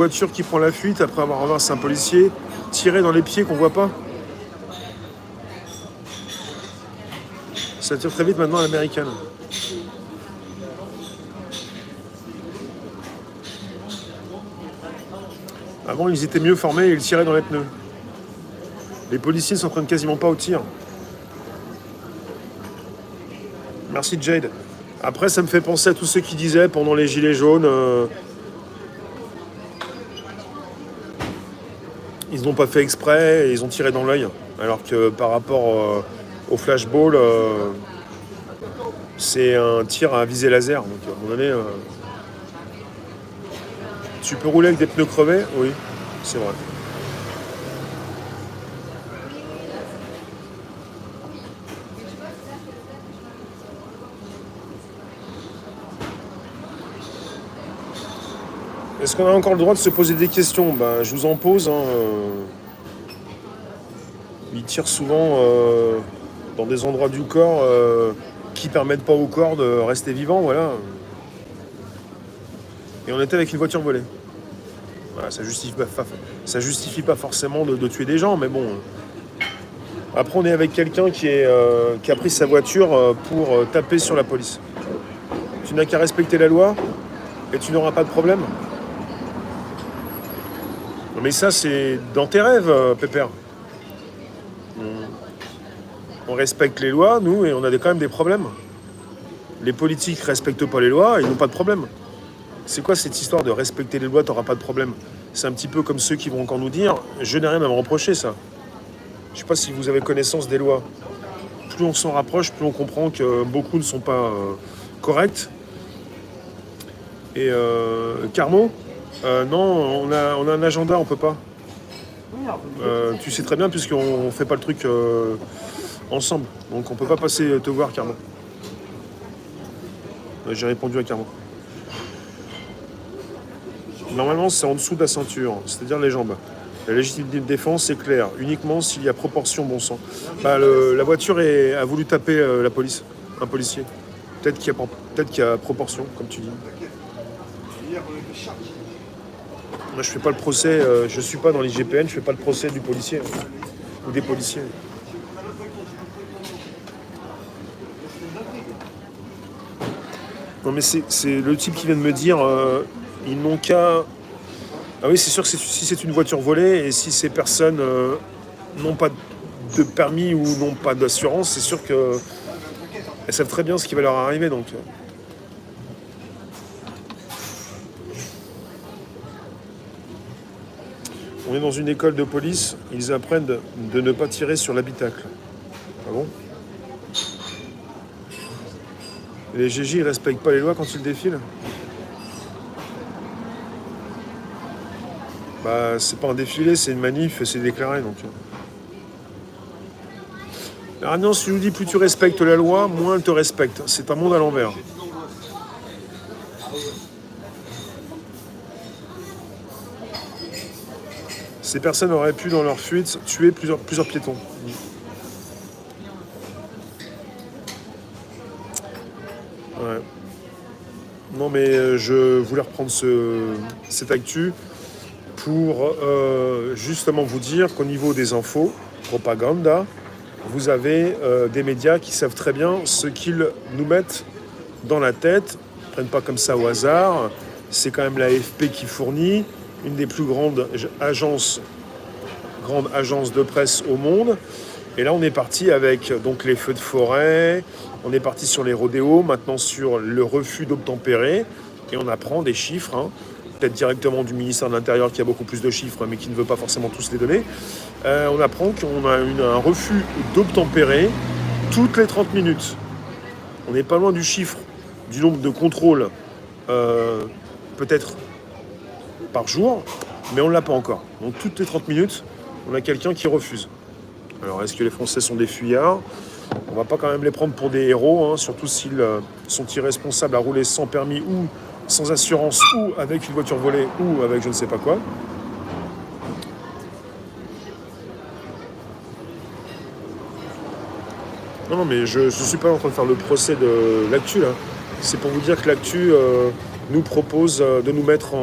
Voiture qui prend la fuite après avoir renversé un policier, tiré dans les pieds qu'on voit pas. Ça tire très vite maintenant à l'américaine. Avant, ils étaient mieux formés et ils tiraient dans les pneus. Les policiers ne s'entraînent quasiment pas au tir. Merci Jade. Après, ça me fait penser à tous ceux qui disaient pendant les gilets jaunes, ils n'ont pas fait exprès et ils ont tiré dans l'œil. Alors que par rapport au flashball, c'est un tir à visée laser. Donc à un moment donné, tu peux rouler avec des pneus crevés? Oui, c'est vrai. Est-ce qu'on a encore le droit de se poser des questions? Ben, je vous en pose. Hein, ils tirent souvent dans des endroits du corps qui permettent pas au corps de rester vivant, voilà. Et on était avec une voiture volée. Voilà, ça justifie pas forcément de tuer des gens, mais bon. Après, on est avec quelqu'un qui a pris sa voiture pour taper sur la police. Tu n'as qu'à respecter la loi et tu n'auras pas de problème. Non, mais ça, c'est dans tes rêves, Pépère. On respecte les lois, nous, et on a quand même des problèmes. Les politiques respectent pas les lois, ils n'ont pas de problème. C'est quoi cette histoire de respecter les lois, t'auras pas de problème? C'est un petit peu comme ceux qui vont encore nous dire « je n'ai rien à me reprocher, ça ». Je sais pas si vous avez connaissance des lois. Plus on s'en rapproche, plus on comprend que beaucoup ne sont pas corrects. Et Carmo, non, on a un agenda, on peut pas. Tu sais très bien puisqu'on fait pas le truc ensemble. Donc on peut pas passer te voir, Carmo. J'ai répondu à Carmo. Normalement, c'est en dessous de la ceinture, c'est-à-dire les jambes. La légitimité de défense, c'est clair, uniquement s'il y a proportion bon sang. Bah, la voiture a voulu taper la police, un policier. Peut-être qu'il y a proportion, comme tu dis. Moi, je fais pas le procès, je suis pas dans l'IGPN, je fais pas le procès du policier ou des policiers. Non, mais c'est le type qui vient de me dire, ils n'ont qu'à. Ah oui, c'est sûr que si c'est une voiture volée et si ces personnes n'ont pas de permis ou n'ont pas d'assurance, c'est sûr qu'elles savent très bien ce qui va leur arriver. Donc. On est dans une école de police, ils apprennent de ne pas tirer sur l'habitacle. Ah bon? Les GJ, ils respectent pas les lois quand ils défilent? Bah, c'est pas un défilé, c'est une manif, c'est déclaré, donc. Ah non, si je vous dis plus tu respectes la loi, moins elle te respecte. C'est un monde à l'envers. Ces personnes auraient pu, dans leur fuite, tuer plusieurs piétons. Ouais. Non, mais je voulais reprendre cette actu pour justement vous dire qu'au niveau des infos, propaganda, vous avez des médias qui savent très bien ce qu'ils nous mettent dans la tête. Ils ne prennent pas comme ça au hasard. C'est quand même l'AFP qui fournit une des plus grandes agences de presse au monde. Et là, on est parti avec donc les feux de forêt, on est parti sur les rodéos, maintenant sur le refus d'obtempérer. Et on apprend des chiffres, hein, peut-être directement du ministère de l'Intérieur qui a beaucoup plus de chiffres, mais qui ne veut pas forcément tous les donner. On apprend qu'on a un refus d'obtempérer toutes les 30 minutes. On n'est pas loin du chiffre, du nombre de contrôles, peut-être par jour, mais on ne l'a pas encore. Donc toutes les 30 minutes, on a quelqu'un qui refuse. Alors est-ce que les Français sont des fuyards? On ne va pas quand même les prendre pour des héros, hein, surtout s'ils sont irresponsables à rouler sans permis ou sans assurance ou avec une voiture volée ou avec je ne sais pas quoi. Non, mais je ne suis pas en train de faire le procès de l'actu, là. C'est pour vous dire que l'actu nous propose de nous mettre